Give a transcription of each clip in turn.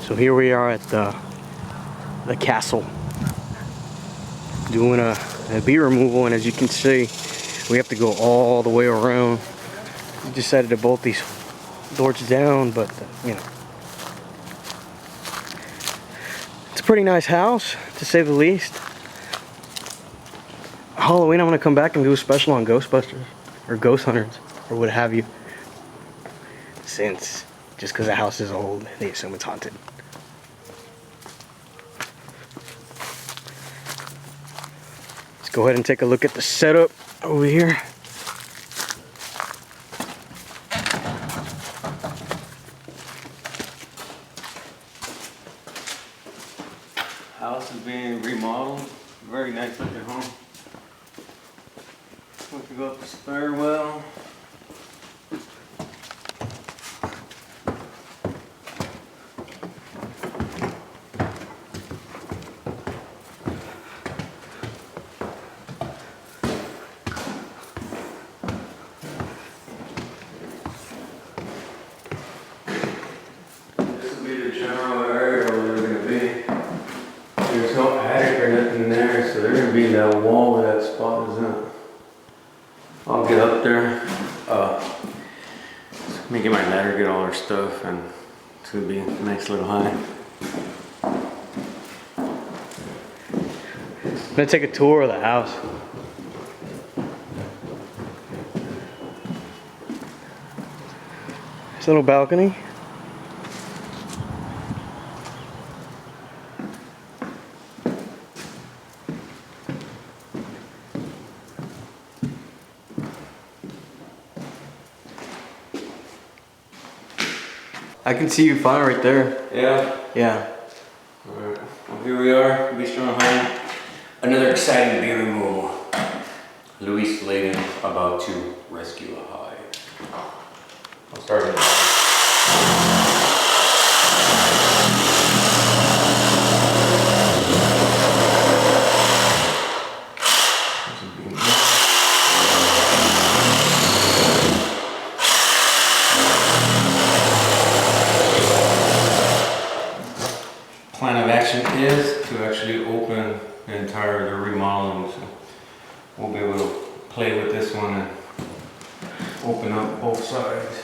So here we are at the castle doing a bee removal, and as you can see, we have to go all the way around. We decided to bolt these doors down, but you know, it's a pretty nice house to say the least. Halloween, I'm gonna come back and do a special on Ghostbusters or Ghost Hunters or what have you, since just because the house is old, they assume it's haunted. Let's go ahead and take a look at the setup over here. House is being remodeled. Very nice looking home. We can go up the stairwell. This will be the general area where they're going to be. There's no attic or nothing there, so they're going to be in that wall where that spot is at. I'll get up there. Let me get my ladder, get all our stuff, and it's going to be a nice little hive. I'm going to take a tour of the house. This little balcony. I can see you fine right there. Yeah? Yeah. Alright, well here we are, Bee Strong Home. Another exciting bee removal. Slayton about to rescue a hive. I'll start with plan of action is to actually open the entire remodeling, so we'll be able to play with this one and open up both sides.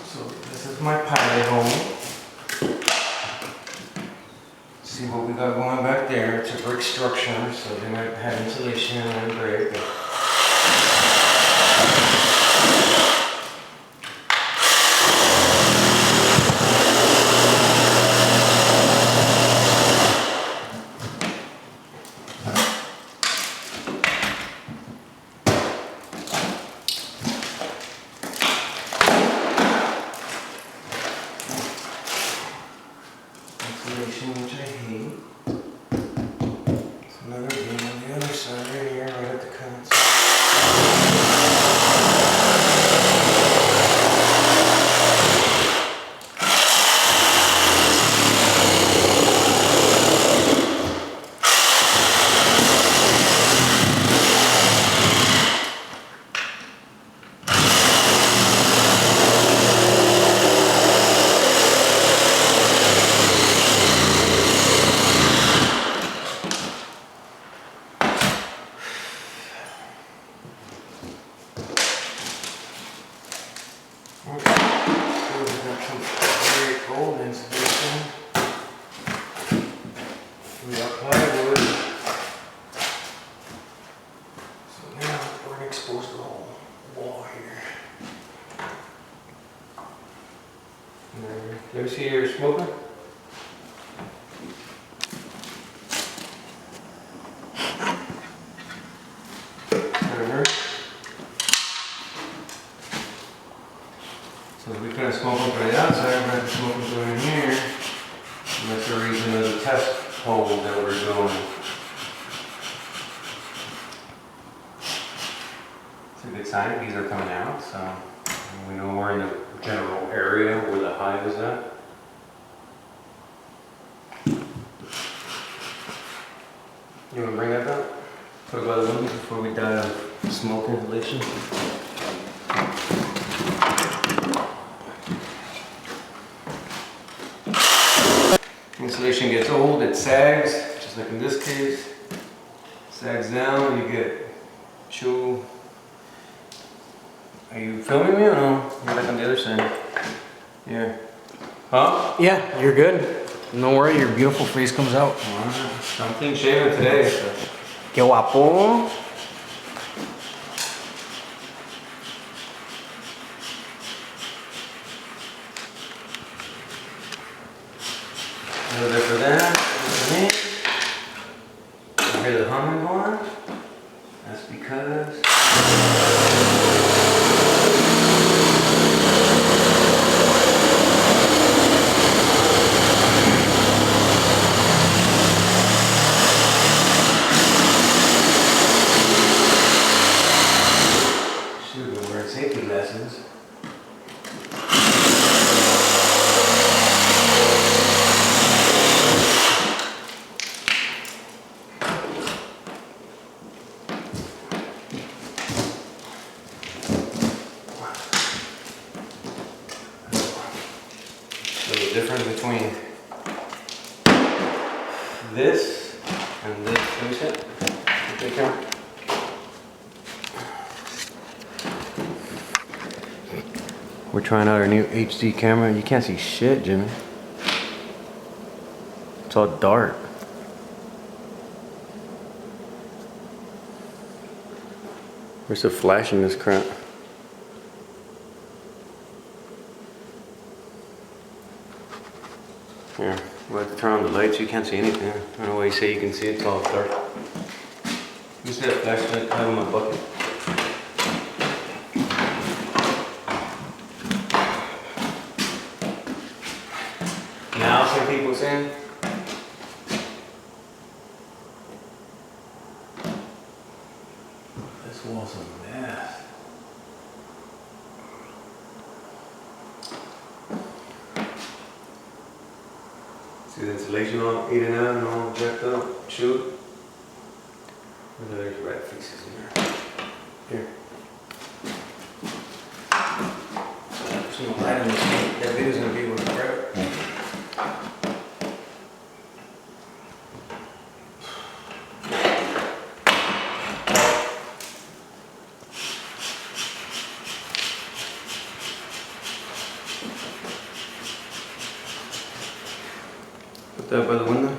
So this is my pilot home. See what we got going back there. It's a brick structure, so they might have insulation and brick. Which I hate. It's another beam on the other side right here, right at the cuts. We got plywood. So now we're going to expose the whole wall here. Let me see your smoker. So we kind of smoke up on the outside, we're going to smoke going in here. And that's the reason there's a test hole that we're doing. It's a good sign, bees are coming out, so we know we're in the general area where the hive is at. You want to bring that up? Put it by the window before we die of smoke inhalation. sags, just like in this case. Sags down, you get chew. Are you filming me or no? You're like on the other side. Here. Huh? Yeah, you're good. Don't worry, your beautiful face comes out. I'm clean shaven today, so. Qué guapo. A little bit for that, a little for me. You hear the humming going? That's because. Shoot, we're wearing safety glasses. So the difference between this and this, let me see it. Okay, camera. We're trying out our new HD camera and you can't see shit, Jimmy. It's all dark. Where's the flash in this crap? Here, we'll have to turn on the lights. You can't see anything. I don't know why you say you can see it. It's all dark. You see that flashlight I have in my bucket? Now some people saying. This wall's a mess. See the insulation all eaten out and all jacked up? Shoot. There's rat fixes in there. Here. There's no light on this thing. That video's gonna be with the crap. Put that by the window.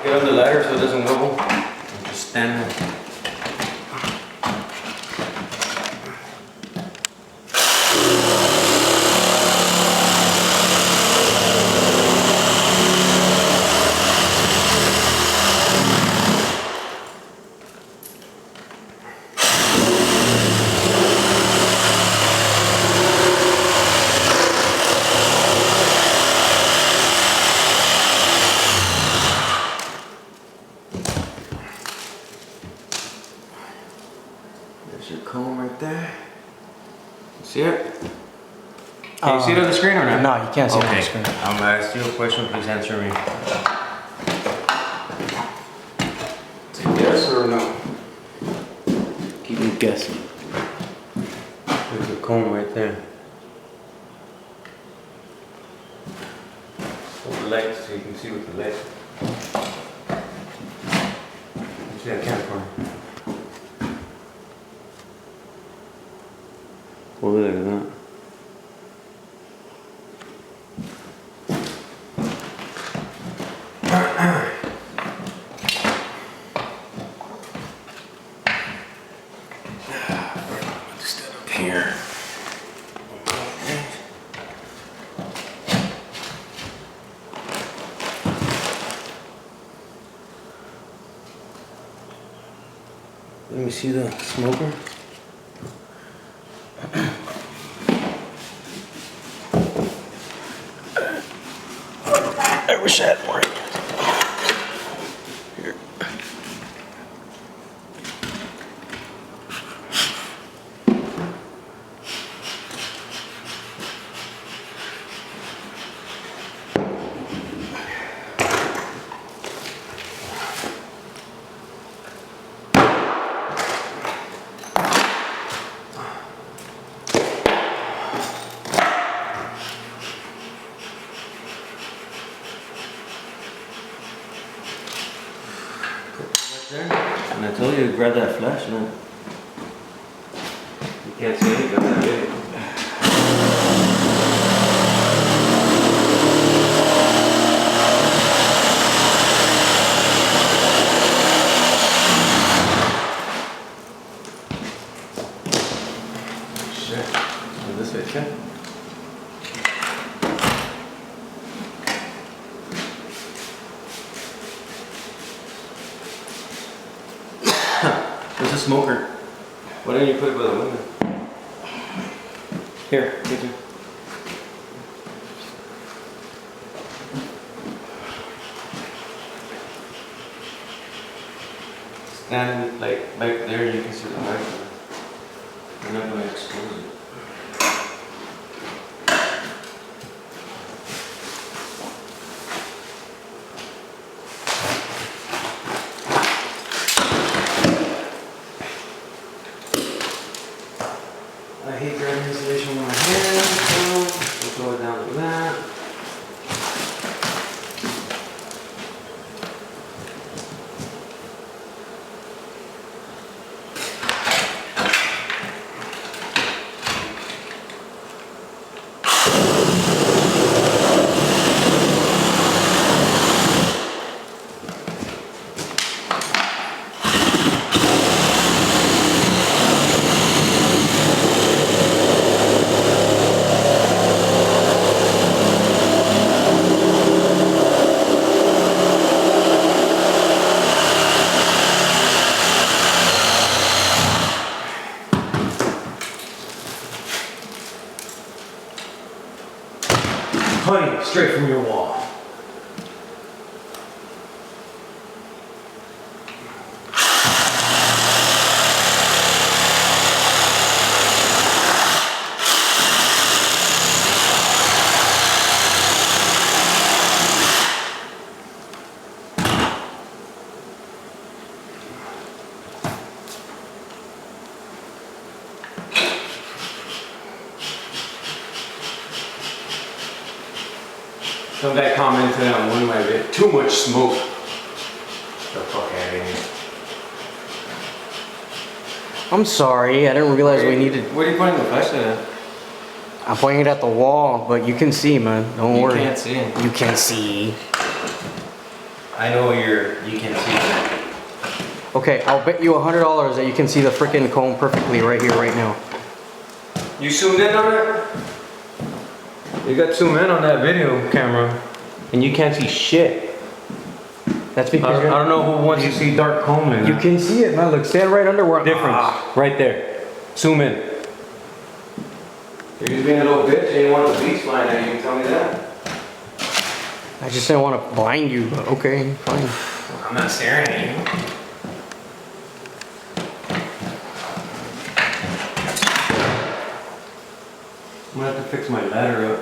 Get on the ladder so it doesn't wobble. And just stand there. There's your comb right there. See it? Can you see it on the screen or not? No, you can't see it on the Okay. screen. I'm gonna ask you a question, please answer me. Is it yes or no? Keep me guessing. There's a comb right there. Hold the light so you can see with the light. See that camera? Oh, look at that. Stand up here. Let me see the smoker. I wish I had more. Here. And I told you to grab that flash, man. You can't see anything on that video. Shit. Oh, this way, shit. There's a smoker. Why don't you put it by the window? Here, take it. Stand like back there, you can see the back. You're not going to expose it. I hate grabbing insulation with my hands, so we'll go down to that. Honey, straight from your wall. Some guy commented on one of my videos, too much smoke. The fuck out of here. I'm sorry, I didn't realize we needed. What are you pointing the flashlight at? I'm pointing it at the wall, but you can see, man. Don't worry. You can't see it. You can see. I know you can see. Okay, I'll bet you $100 that you can see the freaking comb perfectly right here, right now. You zoomed in on it? You got zoomed in on that video camera, and you can't see shit. That's I because don't know who wants to see dark comb in you it. can see it, man. Look, stand right under where. Difference, right there. Zoom in. You're just being a little bitch and you want the beats flying at you, tell me that. I just didn't want to blind you, but okay, fine. I'm not staring at you. I'm gonna have to fix my ladder up.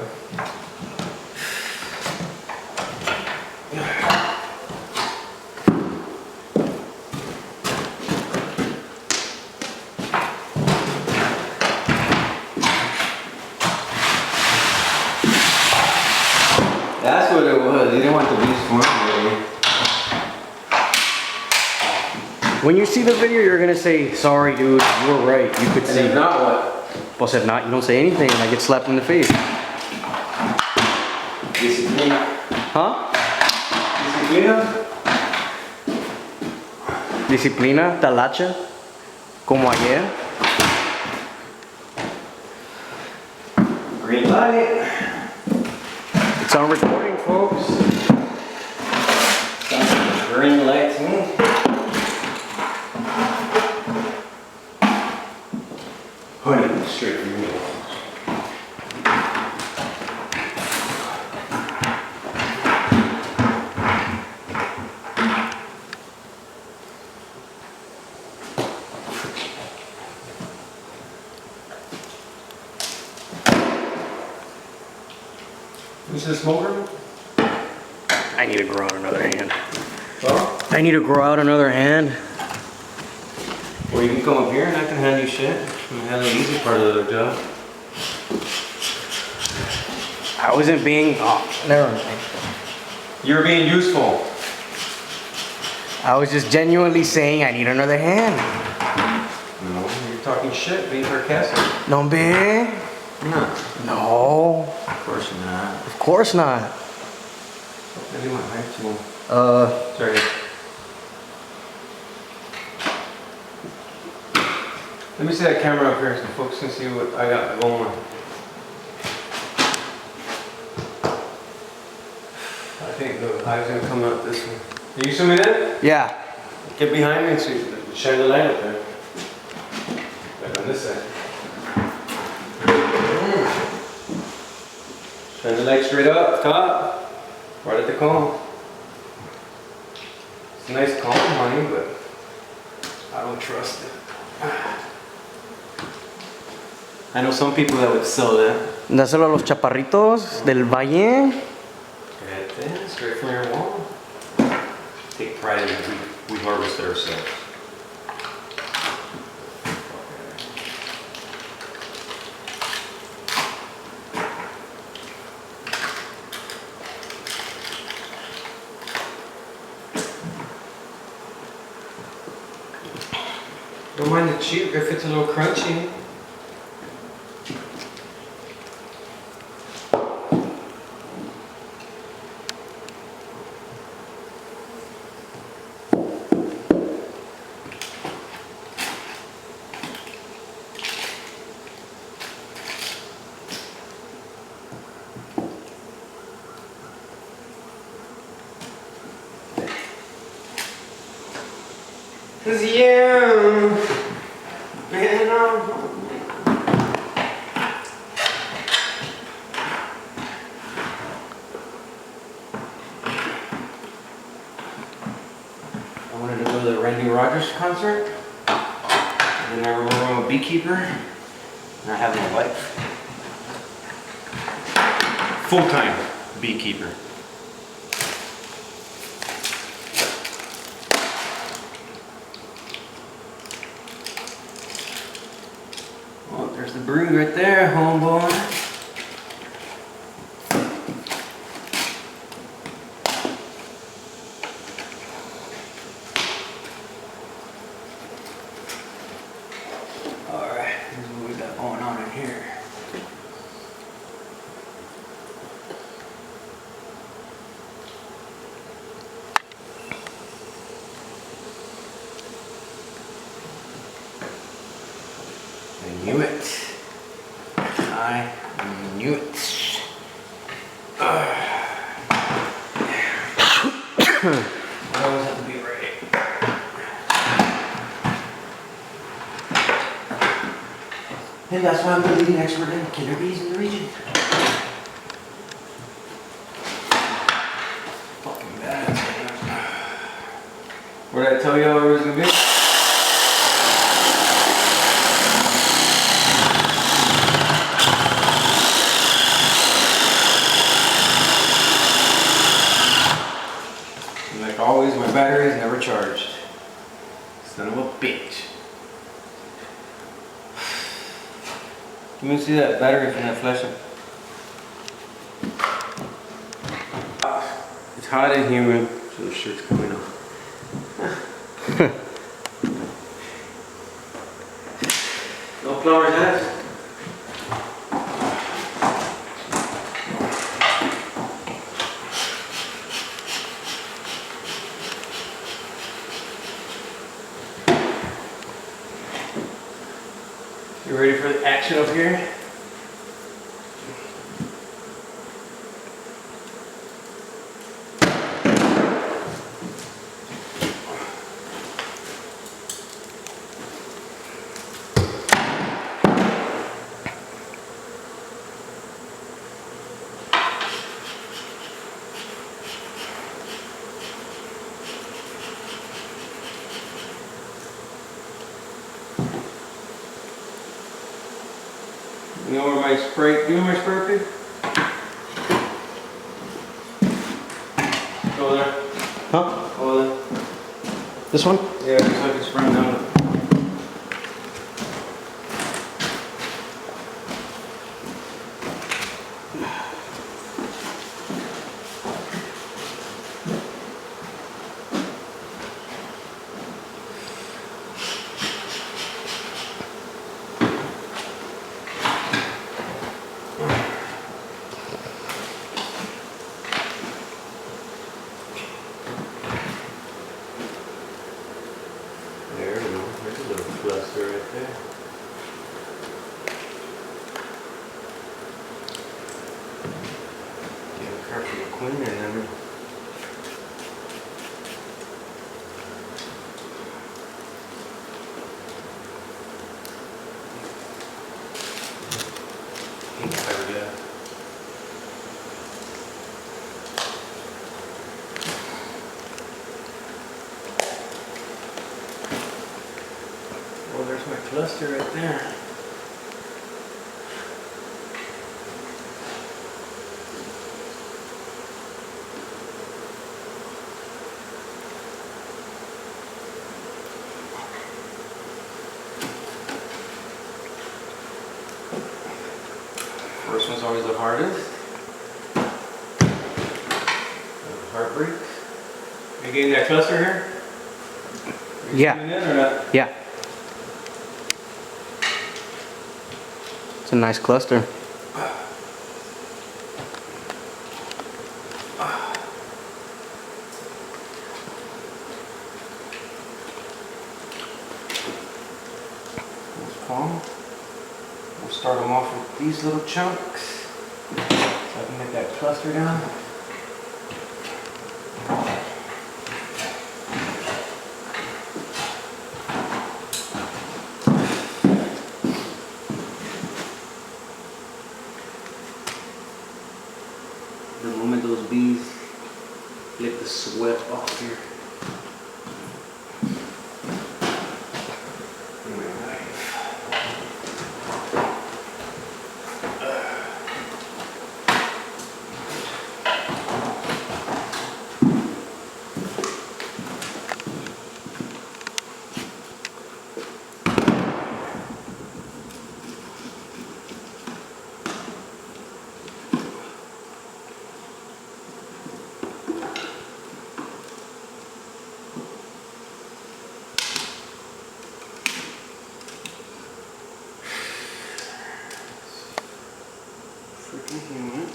That's what it was. You didn't want the beast formulating. When you see the video, you're gonna say, "Sorry, dude, you were right. You could And see." if not, what? Well, if not, you don't say anything, and I get slapped in the face. Disciplina. Huh? Disciplina? Disciplina, talacha, como ayer. Green light. It's on recording, folks. Green light to me. You see the smoker? I need to grow out another hand. Well, I need to grow out another hand. Or you can come up here and I can hand you shit. I'm handle the easy part of the job. I wasn't being. Oh, never mind. You're being useful. I was just genuinely saying I need another hand. No, you're talking shit, being sarcastic. No, be. No. No. Of course not. Of course not. I do my knife tool. Sorry. let me see that camera up here so folks can see what I got going on. I think the hive's gonna come out this way. Are you zooming in? Yeah. Get behind me and see, shine the light up there. Like on this side. Shine the light straight up, top, right at the comb. It's a nice comb, honey, but I don't trust it. I know some people that would sell that. Dáselo a los chaparritos del valle. Right there, straight from your wall. Take pride in it. We harvest it ourselves. Don't mind the chew if it's a little crunchy. Cause you, man, I wanted to go to the Randy Rogers concert. And then I remember I'm a beekeeper. And I have my wife. Full-time beekeeper. Oh, there's the brood right there, homeboy. Alright, here's what we got going on in here. I knew it. I knew it. I always have to be ready. And that's why I'm the leading expert in killer bees in the region. Fucking bad. what did I tell you how it was gonna be? And like always, my battery is never charged. Son of a bitch. Let me see that battery from that flashlight. It's hot and humid, so the shirt's coming off. No flowers yet? You ready for the action up here? You know where my spray, do you know where my spray is? over there. Huh? Over there. This one? Yeah, just so I can spring down. There we go. There's a little cluster right there. Getting careful with cleaning them. Well, there's my cluster right there. First one's always the hardest. Heartbreak. Are you getting that cluster here? Are you Yeah. zooming in or not? Yeah. It's a nice cluster. Let's palm. We'll start them off with these little chunks. So I can get that cluster down. The moment those bees lick the sweat off here. Freaking human.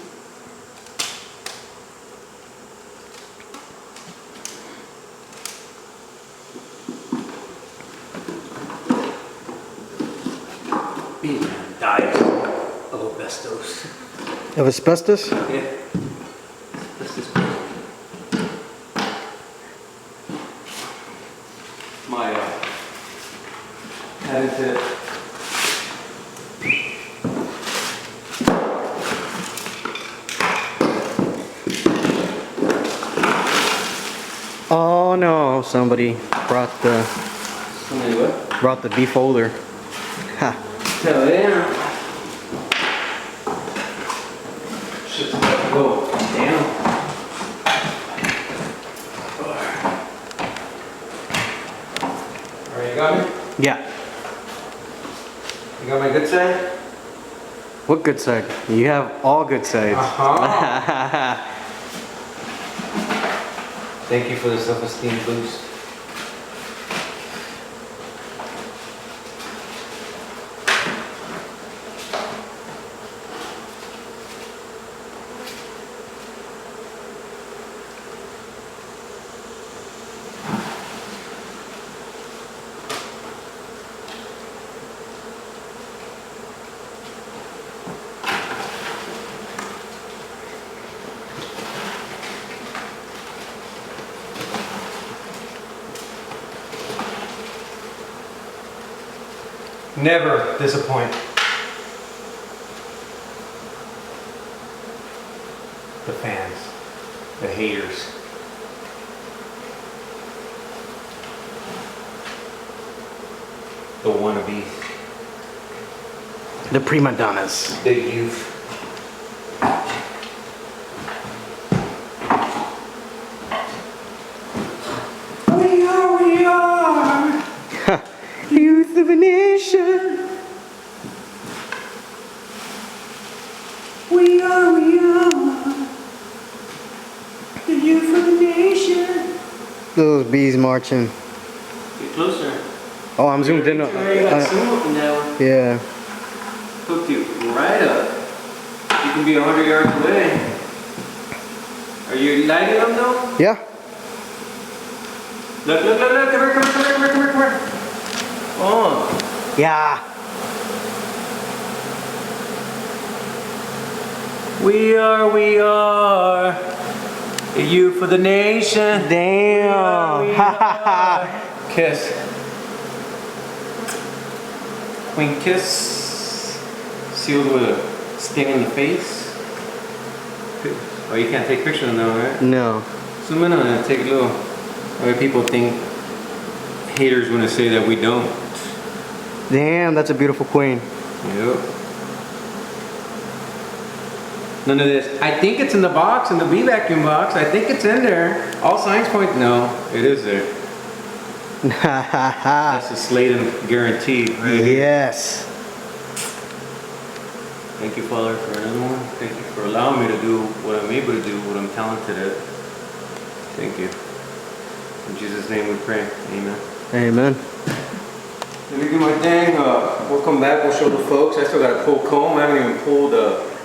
Beehive diet of asbestos. Of asbestos? Yeah. This is my having to Oh no, somebody brought somebody what? the beef folder. Ha. Hell yeah. Shit's about to go down. Alright, you got me? Yeah. You got my good side? What good side? You have all good sides. Uh-huh. Thank you for the self-esteem boost. Never disappoint. The fans, the haters. The wannabes, The prima donnas. big youth. Those bees marching. Get closer. Oh, I'm zoomed in. You got zoom up in that one. Yeah. Hooked you right up. You can be 100 yards away. Are you lighting them though? Yeah. Look, look, look, look. Come here, come here, come here, come here, come here. Oh. Yeah. We are. You for the nation. Damn. We are. Kiss. Queen kiss. Sealed with a sting in the face. Oh, you can't take pictures of them, right? No. Zoom in on it. Take a little. That way people think haters when they say that we don't. Damn, that's a beautiful queen. Yep. None of this. I think it's in the box, in the bee vacuum box. I think it's in there. All signs point. No, it is there. That's the Slayton guarantee, right? Yes. Thank you, Father, for another one. Thank you for allowing me to do what I'm able to do, what I'm talented at. Thank you. In Jesus' name we pray. Amen. Amen. Let me do my thing. We'll come back. We'll show the folks. I still got to pull comb. I haven't even pulled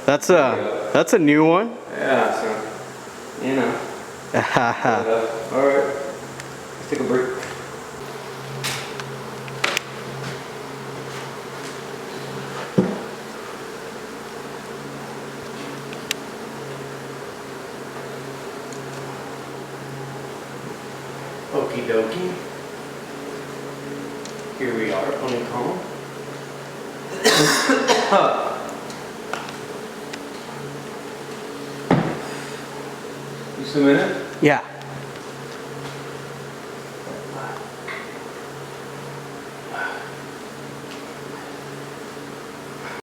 That's a new one. yeah, so, you know. All right. Let's take a break. Okie dokie. Here we are, pulling comb. Just a minute. Yeah.